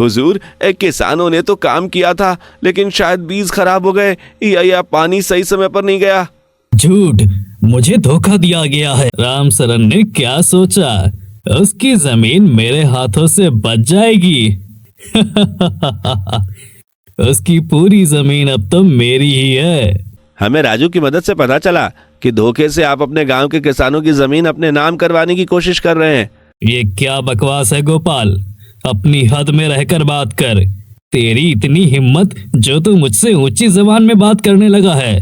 हुजूर, किसानों ने तो काम किया था, लेकिन शायद बीज खराब हो गए या पानी सही समय पर नहीं गया। झूठ, मुझे धोखा दिया गया है। राम सरन ने क्या सोचा, उसकी जमीन मेरे हाथों से बच जाएगी। उसकी पूरी जमीन अब तो मेरी ही है। हमें राजू की मदद से पता चला कि धोखे से आप अपने गांव के किसानों की जमीन अपने नाम करवाने की कोशिश कर रहे हैं। ये क्या बकवास है गोपाल, अपनी हद में रहकर बात कर। तेरी इतनी हिम्मत जो तू मुझसे ऊंची जबान में बात करने लगा है।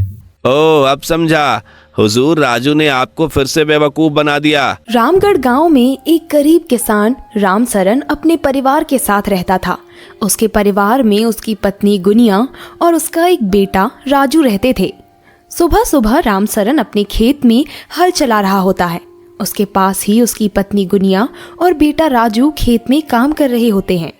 ओ, अब समझा। हुजूर, राजू ने आपको फिर से बेवकूफ बना दिया। रामगढ़ गांव में एक गरीब किसान राम सरन अपने परिवार के साथ रहता था। उसके परिवार में उसकी पत्नी गुनिया और उसका एक बेटा राजू रहते थे। सुबह सुबह राम सरन अपने खेत में हल चला रहा होता है। उसके पास ही उसकी पत्नी गुनिया और बेटा राजू खेत में काम कर रहे होते हैं।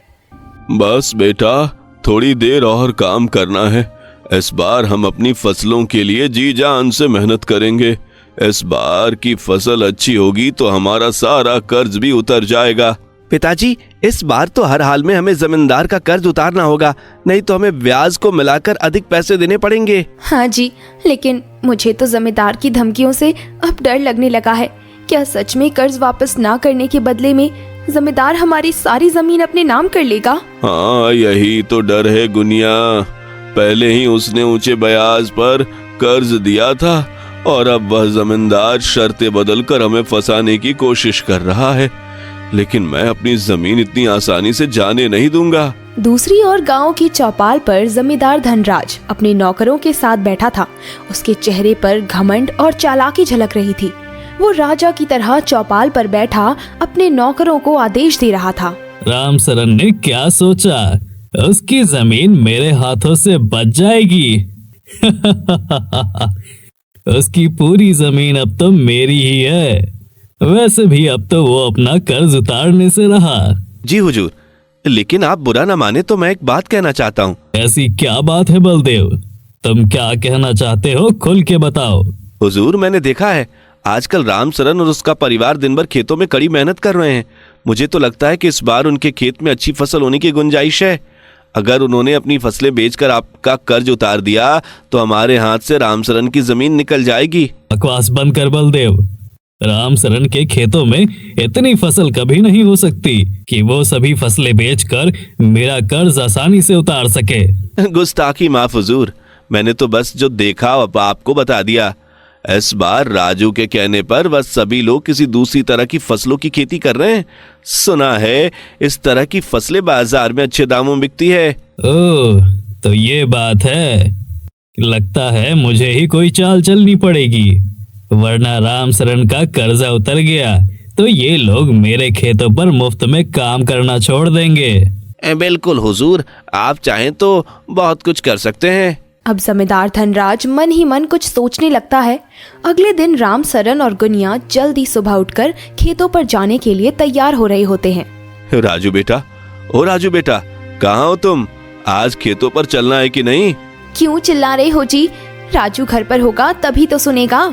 बस बेटा, थोड़ी देर और काम करना है। इस बार हम अपनी फसलों के लिए जी जान से मेहनत करेंगे। इस बार की फसल अच्छी होगी तो हमारा सारा कर्ज भी उतर जाएगा। पिताजी, इस बार तो हर हाल में हमें जमींदार का कर्ज उतारना होगा, नहीं तो हमें ब्याज को मिलाकर अधिक पैसे देने पड़ेंगे। हाँ जी, लेकिन मुझे तो जमींदार की धमकियों से अब डर लगने लगा है। क्या सच में कर्ज वापस ना करने के बदले में जमींदार हमारी सारी जमीन अपने नाम कर लेगा? हाँ, यही तो डर है गुनिया। पहले ही उसने ऊंचे ब्याज पर कर्ज दिया था और अब वह जमींदार शर्तें बदलकर हमें फंसाने की कोशिश कर रहा है। लेकिन मैं अपनी जमीन इतनी आसानी से जाने नहीं दूंगा। दूसरी ओर गांव की चौपाल पर जमींदार धनराज अपने नौकरों के साथ बैठा था। उसके चेहरे पर घमंड और चालाकी झलक रही थी। वो राजा की तरह चौपाल पर बैठा अपने नौकरों को आदेश दे रहा था। राम सरन ने क्या सोचा, उसकी जमीन मेरे हाथों से बच जाएगी। उसकी पूरी जमीन अब तो मेरी ही है। वैसे भी अब तो वो अपना कर्ज उतारने से रहा। जी हुजूर, लेकिन आप बुरा न माने तो मैं एक बात कहना चाहता हूँ। ऐसी क्या बात है बलदेव, तुम क्या कहना चाहते हो, खुल के बताओ। हुजूर, मैंने देखा है आजकल राम सरन और उसका परिवार दिन भर खेतों में कड़ी मेहनत कर रहे हैं। मुझे तो लगता है कि इस बार उनके खेत में अच्छी फसल होने की गुंजाइश है। अगर उन्होंने अपनी फसलें बेचकर आपका कर्ज उतार दिया तो हमारे हाथ से राम सरन की जमीन निकल जाएगी। बकवास बंद कर बलदेव। राम सरन के खेतों में इतनी फसल कभी नहीं हो सकती कि वो सभी फसलें बेचकर मेरा कर्ज आसानी से उतार सके। गुस्ताखी माफ हुजूर, मैंने तो बस जो देखा आपको बता दिया। इस बार राजू के कहने पर बस सभी लोग किसी दूसरी तरह की फसलों की खेती कर रहे हैं। सुना है इस तरह की फसलें बाजार में अच्छे दामों में बिकती है। ओह, तो ये बात है। लगता है मुझे ही कोई चाल चलनी पड़ेगी, वरना राम सरन का कर्जा उतर गया तो ये लोग मेरे खेतों पर मुफ्त में काम करना छोड़ देंगे। बिल्कुल हुजूर, आप चाहें तो बहुत कुछ कर सकते हैं। अब जमींदार धनराज मन ही मन कुछ सोचने लगता है। अगले दिन राम सरन और गुनिया जल्दी सुबह उठकर खेतों पर जाने के लिए तैयार हो रहे होते हैं। राजू बेटा, ओ राजू बेटा, कहाँ हो तुम? आज खेतों पर चलना है कि नहीं? क्यों चिल्ला रहे हो जी? राजू घर पर होगा तभी तो सुनेगा।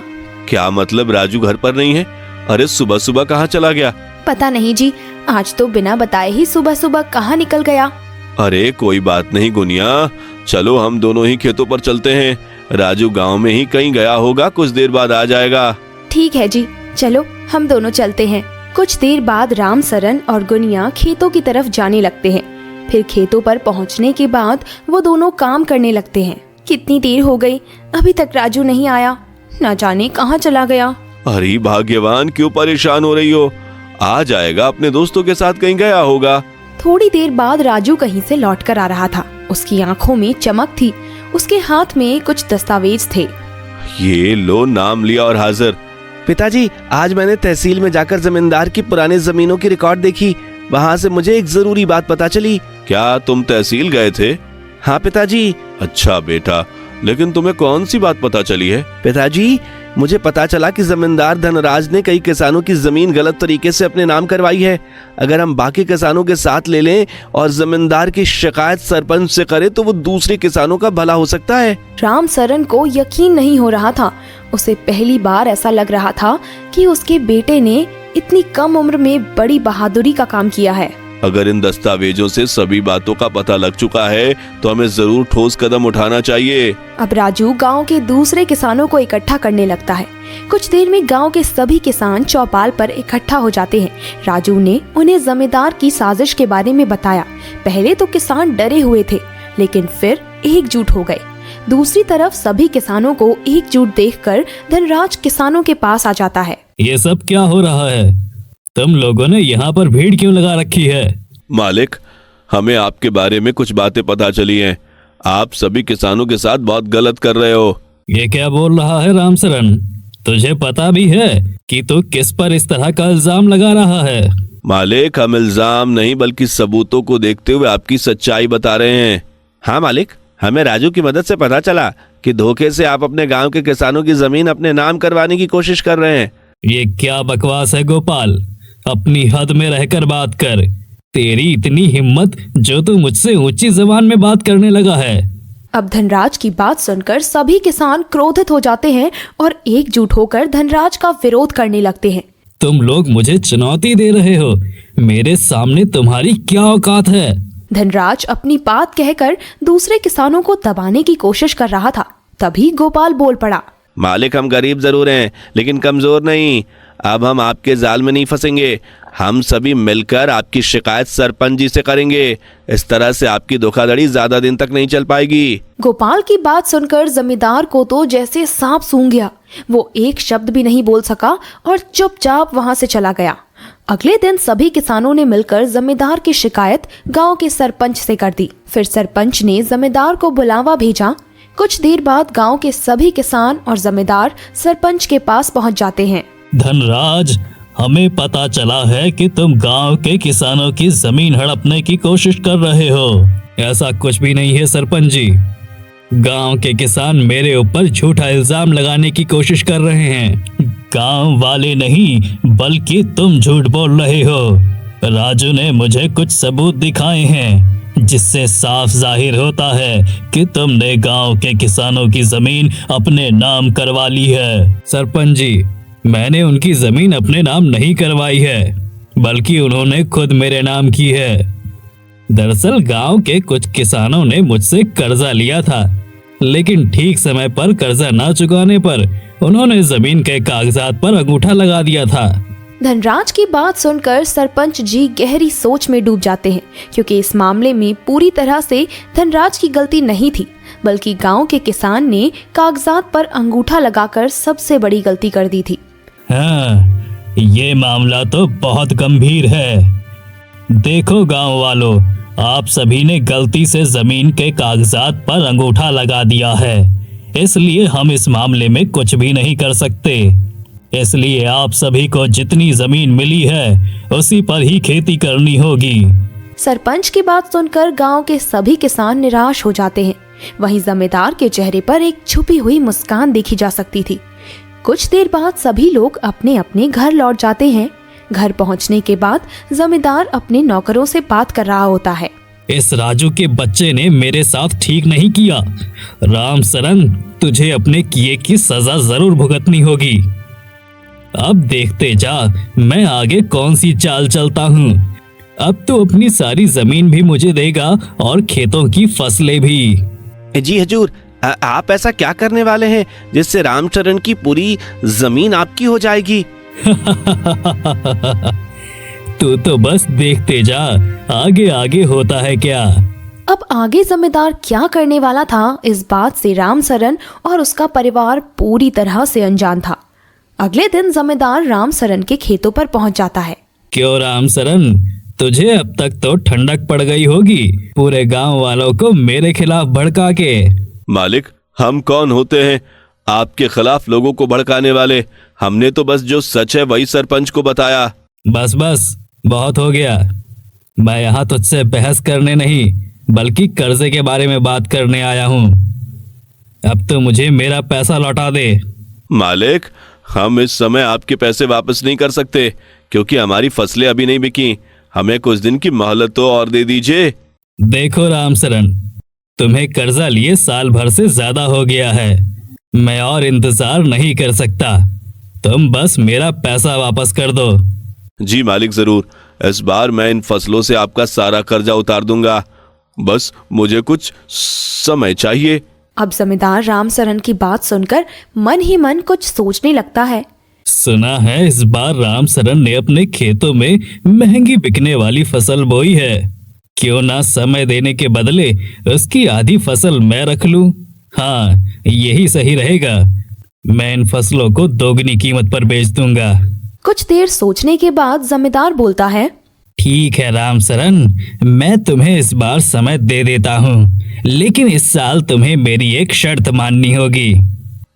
क्या मतलब राजू घर पर नहीं है? अरे सुबह सुबह कहाँ चला गया? पता नहीं जी, आज तो बिना बताए ही सुबह सुबह कहाँ निकल गया। अरे कोई बात नहीं गुनिया, चलो हम दोनों ही खेतों पर चलते हैं। राजू गांव में ही कहीं गया होगा, कुछ देर बाद आ जाएगा। ठीक है जी, चलो हम दोनों चलते हैं। कुछ देर बाद राम सरन और गुनिया खेतों की तरफ जाने लगते हैं। फिर खेतों पर पहुंचने के बाद वो दोनों काम करने लगते हैं। कितनी देर हो गई, अभी तक राजू नहीं आया, न जाने कहाँ चला गया। अरे भाग्यवान, क्यों परेशान हो रही हो? आ जाएगा, अपने दोस्तों के साथ कहीं गया होगा। थोड़ी देर बाद राजू कहीं से लौटकर आ रहा था। उसकी आंखों में चमक थी। उसके हाथ में कुछ दस्तावेज थे। ये लो, नाम लिया और हाजिर। पिताजी, आज मैंने तहसील में जाकर जमींदार की पुरानी जमीनों की रिकॉर्ड देखी। वहाँ से मुझे एक जरूरी बात पता चली। क्या तुम तहसील गए थे? हाँ पिताजी। अच्छा बेटा, लेकिन तुम्हें कौन सी बात पता चली है? पिताजी, मुझे पता चला कि जमींदार धनराज ने कई किसानों की जमीन गलत तरीके से अपने नाम करवाई है। अगर हम बाकी किसानों के साथ ले लें और जमींदार की शिकायत सरपंच से करें तो वो दूसरे किसानों का भला हो सकता है। राम सरन को यकीन नहीं हो रहा था। उसे पहली बार ऐसा लग रहा था कि उसके बेटे ने इतनी कम उम्र में बड़ी बहादुरी का काम किया है। अगर इन दस्तावेजों से सभी बातों का पता लग चुका है तो हमें जरूर ठोस कदम उठाना चाहिए। अब राजू गांव के दूसरे किसानों को इकट्ठा करने लगता है। कुछ देर में गांव के सभी किसान चौपाल पर इकट्ठा हो जाते हैं। राजू ने उन्हें जमींदार की साजिश के बारे में बताया। पहले तो किसान डरे हुए थे, लेकिन फिर एकजुट हो गए। दूसरी तरफ सभी किसानों को एकजुट देखकर धनराज किसानों के पास आ जाता है। ये सब क्या हो रहा है? तुम लोगों ने यहाँ पर भीड़ क्यों लगा रखी है? मालिक, हमें आपके बारे में कुछ बातें पता चली हैं। आप सभी किसानों के साथ बहुत गलत कर रहे हो। ये क्या बोल रहा है रामचरण? तुझे पता भी है कि तू किस पर इस तरह का इल्जाम लगा रहा है? मालिक, हम इल्जाम नहीं बल्कि सबूतों को देखते हुए आपकी सच्चाई बता रहे हैं। हाँ मालिक, हमें राजू की मदद से पता चला कि धोखे से आप अपने गांव के किसानों की जमीन अपने नाम करवाने की कोशिश कर रहे हैं। ये क्या बकवास है गोपाल? अपनी हद में रहकर बात कर। तेरी इतनी हिम्मत जो तू मुझसे ऊंची जबान में बात करने लगा है। अब धनराज की बात सुनकर सभी किसान क्रोधित हो जाते हैं और एकजुट होकर धनराज का विरोध करने लगते हैं। तुम लोग मुझे चुनौती दे रहे हो? मेरे सामने तुम्हारी क्या औकात है? धनराज अपनी बात कहकर दूसरे किसानों को दबाने की कोशिश कर रहा था। तभी गोपाल बोल पड़ा। मालिक, हम गरीब जरूर हैं लेकिन कमजोर नहीं। अब हम आपके जाल में नहीं फंसेंगे। हम सभी मिलकर आपकी शिकायत सरपंच जी से करेंगे। इस तरह से आपकी धोखाधड़ी ज्यादा दिन तक नहीं चल पाएगी। गोपाल की बात सुनकर जमींदार को तो जैसे सांप सूंघ गया। वो एक शब्द भी नहीं बोल सका और चुपचाप वहां से चला गया। अगले दिन सभी किसानों ने मिलकर जमींदार की शिकायत गांव के सरपंच से कर दी। फिर सरपंच ने जमींदार को बुलावा भेजा। कुछ देर बाद गांव के सभी किसान और जमींदार सरपंच के पास पहुंच जाते हैं। धनराज, हमें पता चला है कि तुम गांव के किसानों की जमीन हड़पने की कोशिश कर रहे हो। ऐसा कुछ भी नहीं है सरपंच जी। गांव के किसान मेरे ऊपर झूठा इल्जाम लगाने की कोशिश कर रहे हैं। गांव वाले नहीं बल्कि तुम झूठ बोल रहे हो। राजू ने मुझे कुछ सबूत दिखाए हैं जिससे साफ जाहिर होता है कि तुमने गांव के किसानों की जमीन अपने नाम करवा ली है। सरपंच जी, मैंने उनकी जमीन अपने नाम नहीं करवाई है बल्कि उन्होंने खुद मेरे नाम की है। दरअसल गांव के कुछ किसानों ने मुझसे कर्जा लिया था, लेकिन ठीक समय पर कर्जा ना चुकाने पर उन्होंने जमीन के कागजात पर अंगूठा लगा दिया था। धनराज की बात सुनकर सरपंच जी गहरी सोच में डूब जाते हैं, क्योंकि इस मामले में पूरी तरह से धनराज की गलती नहीं थी, बल्कि गांव के किसान ने कागजात पर अंगूठा लगाकर सबसे बड़ी गलती कर दी थी। हाँ, ये मामला तो बहुत गंभीर है। देखो गांव वालों, आप सभी ने गलती से जमीन के कागजात पर अंगूठा लगा दिया है, इसलिए हम इस मामले में कुछ भी नहीं कर सकते। इसलिए आप सभी को जितनी जमीन मिली है उसी पर ही खेती करनी होगी। सरपंच की बात सुनकर गांव के सभी किसान निराश हो जाते हैं। वहीं जमींदार के चेहरे पर एक छुपी हुई मुस्कान देखी जा सकती थी। कुछ देर बाद सभी लोग अपने अपने घर लौट जाते हैं। घर पहुंचने के बाद जमींदार अपने नौकरों से बात कर रहा होता है। इस राजू के बच्चे ने मेरे साथ ठीक नहीं किया। रामचरण, तुझे अपने किए की सजा जरूर भुगतनी होगी। अब देखते जा मैं आगे कौन सी चाल चलता हूँ। अब तो अपनी सारी जमीन भी मुझे देगा और खेतों की फसलें भी। जी हजूर, आप ऐसा क्या करने वाले हैं जिससे रामचरण की पूरी जमीन आपकी हो जाएगी? तू तो बस देखते जा, आगे आगे होता है क्या। अब आगे जमींदार क्या करने वाला था, इस बात से रामचरण और उसका परिवार पूरी तरह से अनजान था। अगले दिन जमींदार रामचरण के खेतों पर पहुंच जाता है। क्यों रामचरण, तुझे अब तक तो ठंडक पड़ गई होगी पूरे गांव वालों को मेरे खिलाफ भड़का के। मालिक, हम कौन होते हैं आपके खिलाफ लोगों को भड़काने वाले? हमने तो बस जो सच है वही सरपंच को बताया। बस बस, बहुत हो गया। मैं यहाँ तुझसे बहस करने नहीं बल्कि कर्जे के बारे में बात करने आया हूँ। अब तो मुझे मेरा पैसा लौटा दे। मालिक, हम इस समय आपके पैसे वापस नहीं कर सकते क्योंकि हमारी फसलें अभी नहीं बिकी। हमें कुछ दिन की मोहलत तो और दे दीजिए। देखो रामचरण, तुम्हें कर्जा लिए साल भर से ज्यादा हो गया है। मैं और इंतजार नहीं कर सकता। तुम बस मेरा पैसा वापस कर दो। जी मालिक, जरूर। इस बार मैं इन फसलों से आपका सारा कर्जा उतार दूंगा। बस मुझे कुछ समय चाहिए। अब जमींदार रामसरन की बात सुनकर मन ही मन कुछ सोचने लगता है। सुना है इस बार रामसरन ने अपने खेतों में महंगी बिकने वाली फसल बोई है। क्यों ना समय देने के बदले उसकी आधी फसल मैं रख लूं। हाँ, यही सही रहेगा। मैं इन फसलों को दोगुनी कीमत पर बेच दूंगा। कुछ देर सोचने के बाद जमींदार बोलता है, ठीक है रामसरन, मैं तुम्हें इस बार समय दे देता हूँ, लेकिन इस साल तुम्हें मेरी एक शर्त माननी होगी।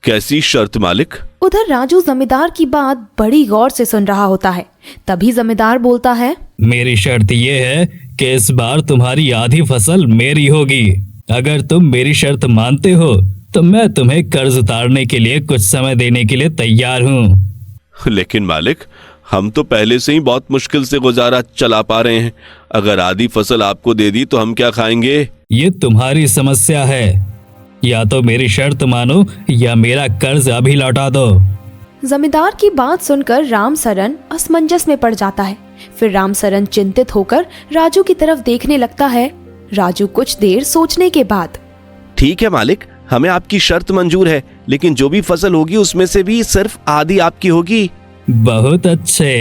कैसी शर्त मालिक? उधर राजू जमींदार की बात बड़ी गौर से सुन रहा होता है। तभी जमींदार बोलता है, मेरी शर्त यह है कि इस बार तुम्हारी आधी फसल मेरी होगी। अगर तुम मेरी शर्त मानते हो तो मैं तुम्हें कर्ज उतारने के लिए कुछ समय देने के लिए तैयार हूँ। लेकिन मालिक, हम तो पहले से ही बहुत मुश्किल से गुजारा चला पा रहे हैं। अगर आधी फसल आपको दे दी तो हम क्या खाएंगे? ये तुम्हारी समस्या है। या तो मेरी शर्त मानो या मेरा कर्ज अभी लौटा दो। जमींदार की बात सुनकर रामसरन असमंजस में पड़ जाता है। फिर रामसरन चिंतित होकर राजू की तरफ देखने लगता है। राजू कुछ देर सोचने के बाद, ठीक है मालिक, हमें आपकी शर्त मंजूर है, लेकिन जो भी फसल होगी उसमें से भी सिर्फ आधी आपकी होगी। बहुत अच्छे,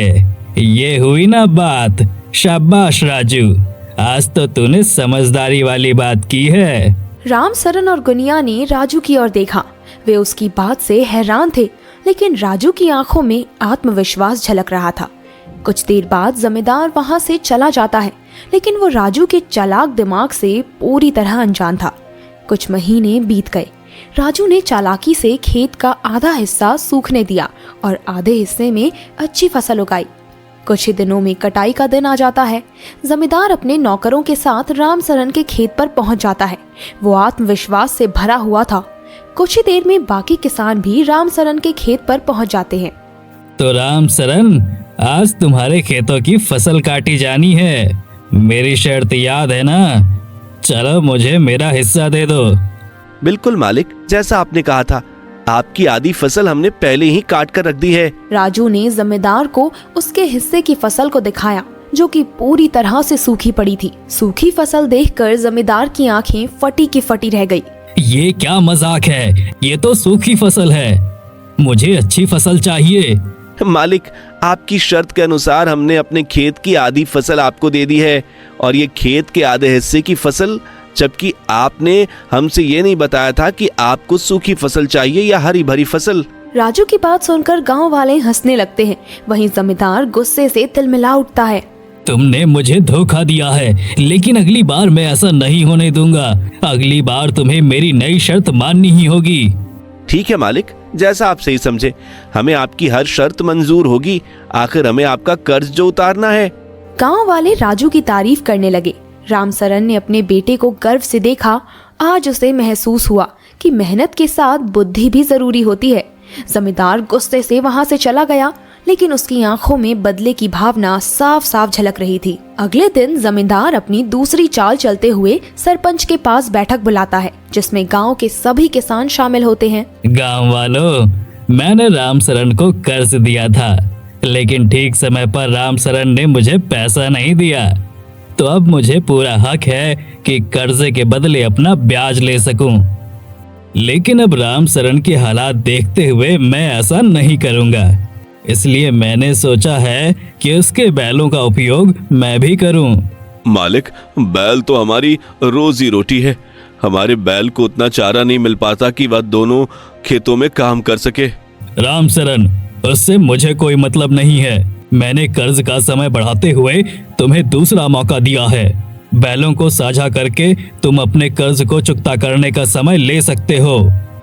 ये हुई ना बात। शाबाश राजू, आज तो तूने समझदारी वाली बात की है। रामसरन और गुनिया ने राजू की ओर देखा। वे उसकी बात से हैरान थे, लेकिन राजू की आंखों में आत्मविश्वास झलक रहा था। कुछ देर बाद जमींदार वहां से चला जाता है, लेकिन वो राजू के चालाक दिमाग से पूरी तरह अनजान था। कुछ महीने बीत गए। राजू ने चालाकी से खेत का आधा हिस्सा सूखने दिया और आधे हिस्से में अच्छी फसल उगाई। कुछ ही दिनों में कटाई का दिन आ जाता है। जमींदार अपने नौकरों के साथ रामसरन के खेत पर पहुंच जाता है। वो आत्मविश्वास से भरा हुआ था। कुछ ही देर में बाकी किसान भी रामसरन के खेत पर पहुंच जाते हैं। तो रामसरन, आज तुम्हारे खेतों की फसल काटी जानी है। मेरी शर्त याद है ना? चलो मुझे मेरा हिस्सा दे दो। बिल्कुल मालिक, जैसा आपने कहा था। आपकी आधी फसल हमने पहले ही काट कर रख दी है। राजू ने जमींदार को उसके हिस्से की फसल को दिखाया, जो कि पूरी तरह से सूखी पड़ी थी। सूखी फसल देखकर जमींदार की आंखें फटी की फटी रह गई। ये क्या मजाक है? ये तो सूखी फसल है। मुझे अच्छी फसल चाहिए। मालिक, आपकी शर्त के अनुसार हमने अपने खेत की आधी फसल आपको दे दी है और ये खेत के आधे हिस्से की फसल, जबकि आपने हमसे ये नहीं बताया था कि आपको सूखी फसल चाहिए या हरी भरी फसल। राजू की बात सुनकर गांव वाले हंसने लगते हैं। वहीं जमींदार गुस्से से तिलमिला उठता है। तुमने मुझे धोखा दिया है, लेकिन अगली बार मैं ऐसा नहीं होने दूंगा। अगली बार तुम्हें मेरी नई शर्त माननी ही होगी। ठीक है मालिक, जैसा आप सही समझे। हमें आपकी हर शर्त मंजूर होगी। आखिर हमें आपका कर्ज जो उतारना है। गांव वाले राजू की तारीफ करने लगे। रामसरन ने अपने बेटे को गर्व से देखा। आज उसे महसूस हुआ कि मेहनत के साथ बुद्धि भी जरूरी होती है। जमींदार गुस्से से वहां से चला गया, लेकिन उसकी आंखों में बदले की भावना साफ साफ झलक रही थी। अगले दिन जमींदार अपनी दूसरी चाल चलते हुए सरपंच के पास बैठक बुलाता है, जिसमें गांव के सभी किसान शामिल होते हैं। गांव वालों, मैंने रामसरन को कर्ज दिया था, लेकिन ठीक समय पर रामसरन ने मुझे पैसा नहीं दिया। तो अब मुझे पूरा हक है कि कर्जे के बदले अपना ब्याज ले सकूं। लेकिन अब रामसरन के हालात देखते हुए मैं ऐसा नहीं करूंगा। इसलिए मैंने सोचा है कि उसके बैलों का उपयोग मैं भी करूं। मालिक, बैल तो हमारी रोजी रोटी है। हमारे बैल को उतना चारा नहीं मिल पाता कि वह दोनों खेतों में काम कर सके। रामसरन, उससे मुझे कोई मतलब नहीं है। मैंने कर्ज का समय बढ़ाते हुए तुम्हें दूसरा मौका दिया है। बैलों को साझा करके तुम अपने कर्ज को चुकता करने का समय ले सकते हो।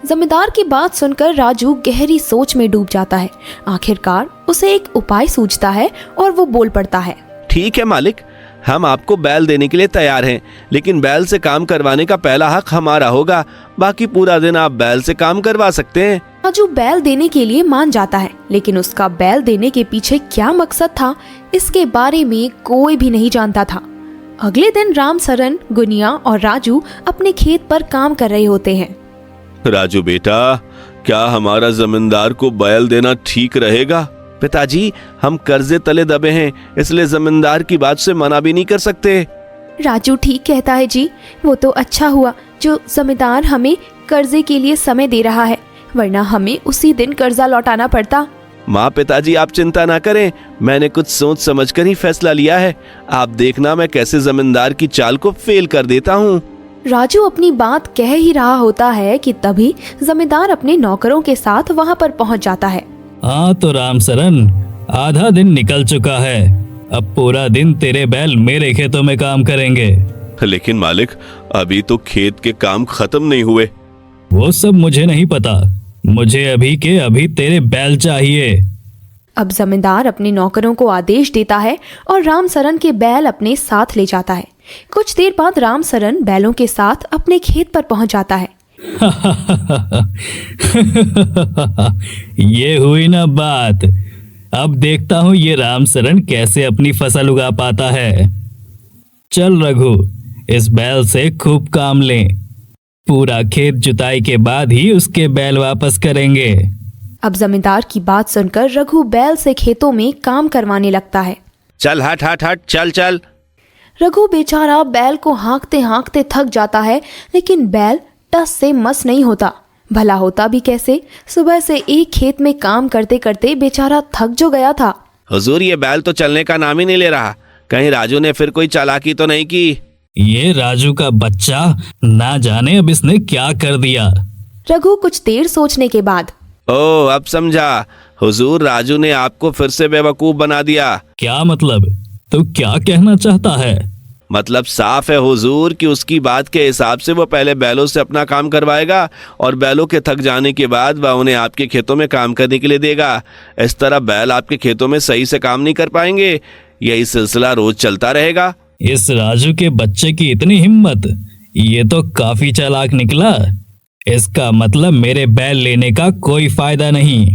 जमींदार की बात सुनकर राजू गहरी सोच में डूब जाता है। आखिरकार उसे एक उपाय सूझता है और वो बोल पड़ता है। ठीक है मालिक, हम आपको बैल देने के लिए तैयार हैं, लेकिन बैल से काम करवाने का पहला हक हमारा होगा। बाकी पूरा दिन आप बैल से काम करवा सकते हैं। राजू बैल देने के लिए मान जाता है, लेकिन उसका बैल देने के पीछे क्या मकसद था, इसके बारे में कोई भी नहीं जानता था। अगले दिन रामसरन, गुनिया और राजू अपने खेत पर काम कर रहे होते हैं। राजू बेटा, क्या हमारा जमींदार को बैल देना ठीक रहेगा? पिताजी, हम कर्जे तले दबे हैं, इसलिए जमींदार की बात से मना भी नहीं कर सकते। राजू ठीक कहता है जी। वो तो अच्छा हुआ जो जमींदार हमें कर्जे के लिए समय दे रहा है, वरना हमें उसी दिन कर्जा लौटाना पड़ता। माँ, पिताजी आप चिंता ना करें, मैंने कुछ सोच समझ कर ही फैसला लिया है। आप देखना मैं कैसे जमींदार की चाल को फेल कर देता हूँ। राजू अपनी बात कह ही रहा होता है कि तभी जमींदार अपने नौकरों के साथ वहाँ पर पहुँच जाता है। हाँ तो राम सरन, आधा दिन निकल चुका है, अब पूरा दिन तेरे बैल मेरे खेतों में काम करेंगे। लेकिन मालिक, अभी तो खेत के काम खत्म नहीं हुए। वो सब मुझे नहीं पता, मुझे अभी के अभी तेरे बैल चाहिए। अब जमींदार अपने नौकरों को आदेश देता है और राम सरन के बैल अपने साथ ले जाता है। कुछ देर बाद राम सरन बैलों के साथ अपने खेत पर पहुंच जाता है। ये हुई ना बात, अब देखता हूँ ये राम सरन कैसे अपनी फसल उगा पाता है। चल रघु, इस बैल से खूब काम लें, पूरा खेत जुताई के बाद ही उसके बैल वापस करेंगे। अब जमींदार की बात सुनकर रघु बैल से खेतों में काम करवाने लगता है। चल हट हट हट, चल चल। रघु बेचारा बैल को हाँकते हाँकते थक जाता है, लेकिन बैल टस से मस नहीं होता। भला होता भी कैसे, सुबह से एक खेत में काम करते करते बेचारा थक जो गया था। हुजूर, ये बैल तो चलने का नाम ही नहीं ले रहा, कहीं राजू ने फिर कोई चालाकी तो नहीं की? ये राजू का बच्चा, ना जाने अब इसने क्या कर दिया। रघु कुछ देर सोचने के बाद, ओह अब समझा, हुजूर राजू ने आपको फिर से बेवकूफ बना दिया। क्या मतलब? तू क्या कहना चाहता है? मतलब साफ है हुजूर कि उसकी बात के हिसाब से वो पहले बैलों से अपना काम करवाएगा और बैलों के थक जाने के बाद वह उन्हें आपके खेतों में काम करने के लिए देगा। इस तरह बैल आपके खेतों में सही से काम नहीं कर पाएंगे। यही सिलसिला रोज चलता रहेगा। इस राजू के बच्चे की इतनी हिम्मत, ये तो काफी चालाक निकला। इसका मतलब मेरे बैल लेने का कोई फायदा नहीं।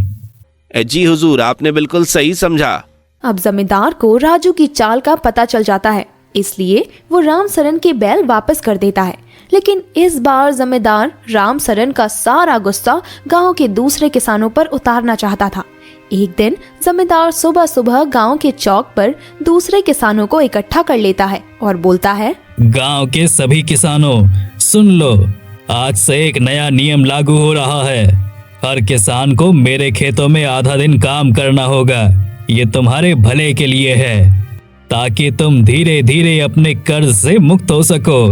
जी हुजूर, आपने बिल्कुल सही समझा। अब जमींदार को राजू की चाल का पता चल जाता है, इसलिए वो राम सरन के बैल वापस कर देता है। लेकिन इस बार जमींदार राम सरन का सारा गुस्सा गांव के दूसरे किसानों पर उतारना चाहता था। एक दिन जमींदार सुबह सुबह गांव के चौक पर दूसरे किसानों को इकट्ठा कर लेता है और बोलता है, गांव के सभी किसानों सुन लो, आज से एक नया नियम लागू हो रहा है। हर किसान को मेरे खेतों में आधा दिन काम करना होगा। ये तुम्हारे भले के लिए है, ताकि तुम धीरे धीरे अपने कर्ज से मुक्त हो सको।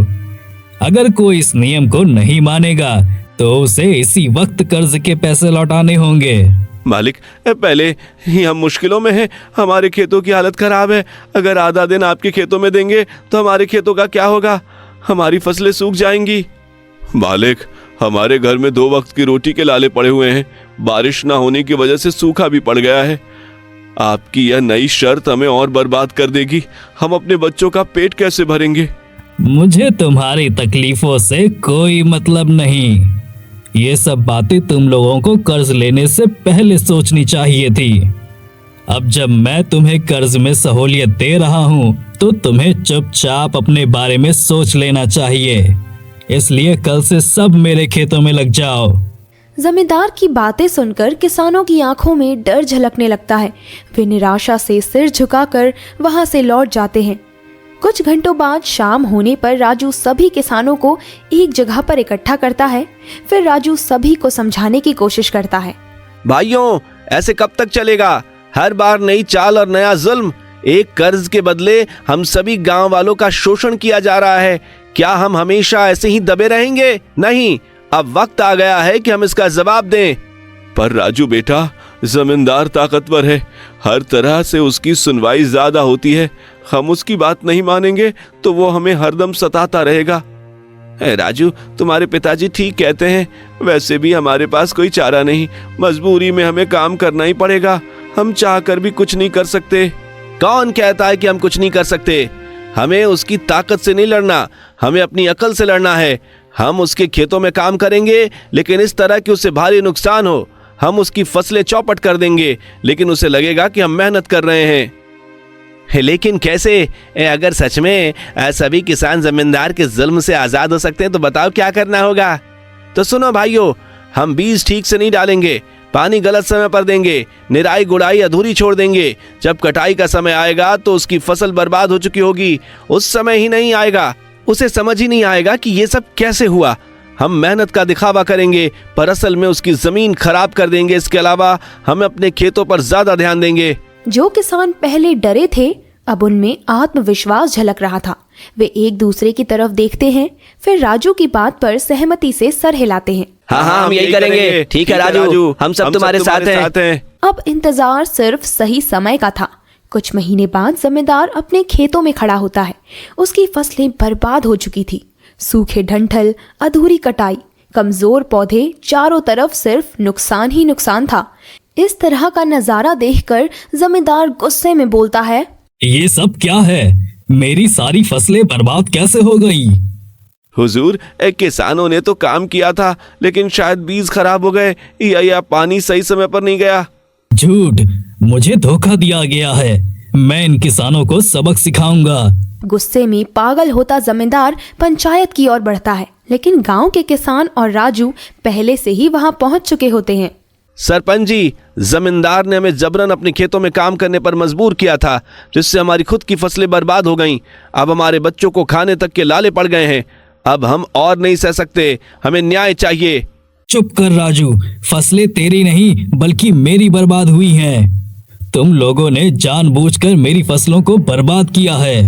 अगर कोई इस नियम को नहीं मानेगा तो उसे इसी वक्त कर्ज के पैसे लौटाने होंगे। मालिक, पहले ही हम मुश्किलों में हैं, हमारे खेतों की हालत खराब है। अगर आधा दिन आपके खेतों में देंगे तो हमारे खेतों का क्या होगा? हमारी फसलें सूख जाएंगी। मालिक, हमारे घर में 2 वक्त की रोटी के लाले पड़े हुए हैं। बारिश ना होने की वजह से सूखा भी पड़ गया है। आपकी यह नई शर्त हमें और बर्बाद कर देगी। हम अपने बच्चों का पेट कैसे भरेंगे? मुझे तुम्हारी तकलीफों से कोई मतलब नहीं। ये सब बातें तुम लोगों को कर्ज लेने से पहले सोचनी चाहिए थी। अब जब मैं तुम्हें कर्ज में सहूलियत दे रहा हूँ तो तुम्हें चुपचाप अपने बारे में सोच लेना चाहिए। इसलिए कल से सब मेरे खेतों में लग जाओ। जमींदार की बातें सुनकर किसानों की आंखों में डर झलकने लगता है। वे निराशा से सिर झुकाकर वहां से लौट जाते हैं। कुछ घंटों बाद शाम होने पर राजू सभी किसानों को एक जगह पर इकट्ठा करता है। फिर राजू सभी को समझाने की कोशिश करता है। भाइयों, ऐसे कब तक चलेगा? हर बार नई चाल और नया जुल्म। एक कर्ज के बदले हम सभी गांव वालों का शोषण किया जा रहा है। क्या हम हमेशा ऐसे ही दबे रहेंगे? नहीं, अब वक्त आ गया है कि हम इसका जवाब दें। पर राजू बेटा, जमींदार ताकतवर है, हर तरह से उसकी सुनवाई ज्यादा होती है। हम उसकी बात नहीं मानेंगे तो वो हमें हरदम सताता रहेगा। राजू, तुम्हारे पिताजी ठीक कहते हैं। वैसे भी हमारे पास कोई चारा नहीं, मजबूरी में हमें काम करना ही पड़ेगा। हम चाहकर भी कुछ नहीं कर सकते। कौन कहता है कि हम कुछ नहीं कर सकते? हमें उसकी ताकत से नहीं लड़ना, हमें अपनी अकल से लड़ना है। हम उसके खेतों में काम करेंगे, लेकिन इस तरह कि उसे भारी नुकसान हो। हम उसकी फसलें चौपट कर देंगे, लेकिन उसे लगेगा कि हम मेहनत कर रहे हैं। लेकिन कैसे? अगर सच में सभी किसान जमींदार के जुल्म से आजाद हो सकते हैं तो बताओ क्या करना होगा? तो सुनो भाइयों, हम बीज ठीक से नहीं डालेंगे, पानी गलत समय पर देंगे, निराई गुड़ाई अधूरी छोड़ देंगे। जब कटाई का समय आएगा तो उसकी फसल बर्बाद हो चुकी होगी। उस समय ही नहीं आएगा, उसे समझ ही नहीं आएगा कि ये सब कैसे हुआ। हम मेहनत का दिखावा करेंगे पर असल में उसकी जमीन खराब कर देंगे। इसके अलावा हम अपने खेतों पर ज्यादा ध्यान देंगे। जो किसान पहले डरे थे अब उनमें आत्मविश्वास झलक रहा था। वे एक दूसरे की तरफ देखते हैं, फिर राजू की बात पर सहमति से सर हिलाते हैं। हाँ, हम यही करेंगे। ठीक है राजू, हम सब तुम्हारे साथ हैं। अब इंतजार सिर्फ सही समय का था। कुछ महीने बाद जमींदार अपने खेतों में खड़ा होता है। उसकी फसलें बर्बाद हो चुकी थी। सूखे डंठल, अधूरी कटाई, कमजोर पौधे, चारों तरफ सिर्फ नुकसान ही नुकसान था। इस तरह का नजारा देखकर जमींदार गुस्से में बोलता है, ये सब क्या है? मेरी सारी फसलें बर्बाद कैसे हो गई? हुजूर, किसानों ने तो काम किया था लेकिन शायद बीज खराब हो गए या पानी सही समय पर नहीं गया। झूठ, मुझे धोखा दिया गया है। मैं इन किसानों को सबक सिखाऊंगा। गुस्से में पागल होता जमींदार पंचायत की ओर बढ़ता है, लेकिन गांव के किसान और राजू पहले से ही वहां पहुंच चुके होते हैं। सरपंच जी, जमींदार ने हमें जबरन अपने खेतों में काम करने पर मजबूर किया था, जिससे हमारी खुद की फसलें बर्बाद हो गईं। अब हमारे बच्चों को खाने तक के लाले पड़ गए हैं। अब हम और नहीं सह सकते, हमें न्याय चाहिए। चुप कर राजू, फसलें तेरी नहीं बल्कि मेरी बर्बाद हुई हैं। तुम लोगों ने जानबूझकर मेरी फसलों को बर्बाद किया है।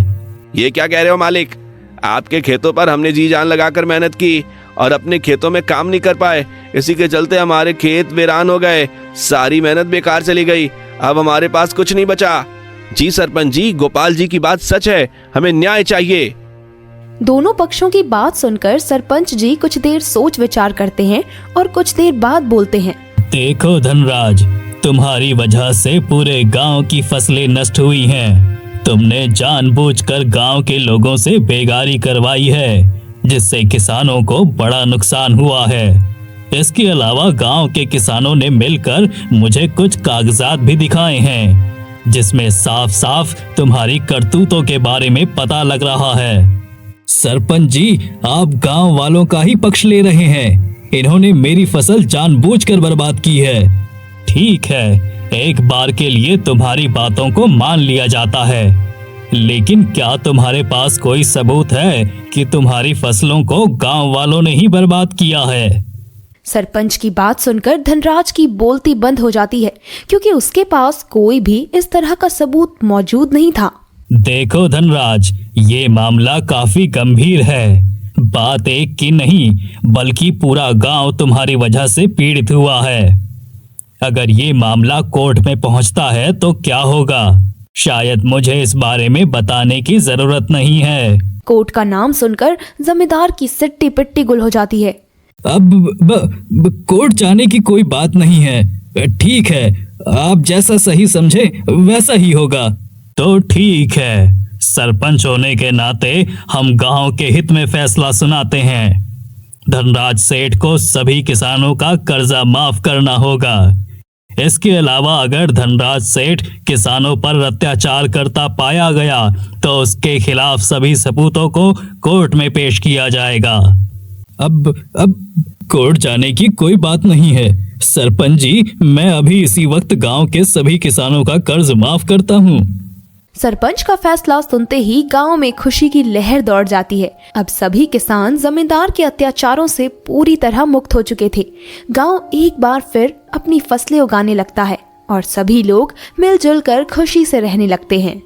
ये क्या कह रहे हो मालिक? आपके खेतों पर हमने जी जान लगाकर मेहनत की और अपने खेतों में काम नहीं कर पाए। इसी के चलते हमारे खेत वीरान हो गए, सारी मेहनत बेकार चली गई। अब हमारे पास कुछ नहीं बचा। जी सरपंच जी, गोपाल जी की बात सच है, हमें न्याय चाहिए। दोनों पक्षों की बात सुनकर सरपंच जी कुछ देर सोच विचार करते हैं और कुछ देर बाद बोलते हैं, देखो धनराज, तुम्हारी वजह से पूरे गांव की फसलें नष्ट हुई हैं। तुमने जानबूझकर गांव के लोगों से बेगारी करवाई है, जिससे किसानों को बड़ा नुकसान हुआ है। इसके अलावा गांव के किसानों ने मिलकर मुझे कुछ कागजात भी दिखाए हैं, जिसमें साफ साफ तुम्हारी करतूतों के बारे में पता लग रहा है। सरपंच जी, आप गांव वालों का ही पक्ष ले रहे हैं। इन्होंने मेरी फसल जानबूझकर बर्बाद की है। ठीक है, एक बार के लिए तुम्हारी बातों को मान लिया जाता है, लेकिन क्या तुम्हारे पास कोई सबूत है कि तुम्हारी फसलों को गांव वालों ने ही बर्बाद किया है? सरपंच की बात सुनकर धनराज की बोलती बंद हो जाती है, क्योंकि उसके पास कोई भी इस तरह का सबूत मौजूद नहीं था। देखो धनराज, ये मामला काफी गंभीर है। बात एक की नहीं बल्कि पूरा गांव तुम्हारी वजह से पीड़ित हुआ है। अगर ये मामला कोर्ट में पहुंचता है तो क्या होगा? शायद मुझे इस बारे में बताने की जरूरत नहीं है। कोर्ट का नाम सुनकर जमींदार की सिट्टी पिट्टी गुल हो जाती है। अब कोर्ट जाने की कोई बात नहीं है। ठीक है, आप जैसा सही समझे वैसा ही होगा। तो ठीक है, सरपंच होने के नाते हम गांव के हित में फैसला सुनाते हैं। धनराज सेठ को सभी किसानों का कर्जा माफ करना होगा। इसके अलावा अगर धनराज सेठ किसानों पर अत्याचार करता पाया गया तो उसके खिलाफ सभी सबूतों को कोर्ट में पेश किया जाएगा। अब कोर्ट जाने की कोई बात नहीं है सरपंच जी, मैं अभी इसी वक्त गांव के सभी किसानों का कर्ज माफ करता हूँ। सरपंच का फैसला सुनते ही गांव में खुशी की लहर दौड़ जाती है। अब सभी किसान जमींदार के अत्याचारों से पूरी तरह मुक्त हो चुके थे। गांव एक बार फिर अपनी फसलें उगाने लगता है और सभी लोग मिलजुल कर खुशी से रहने लगते हैं।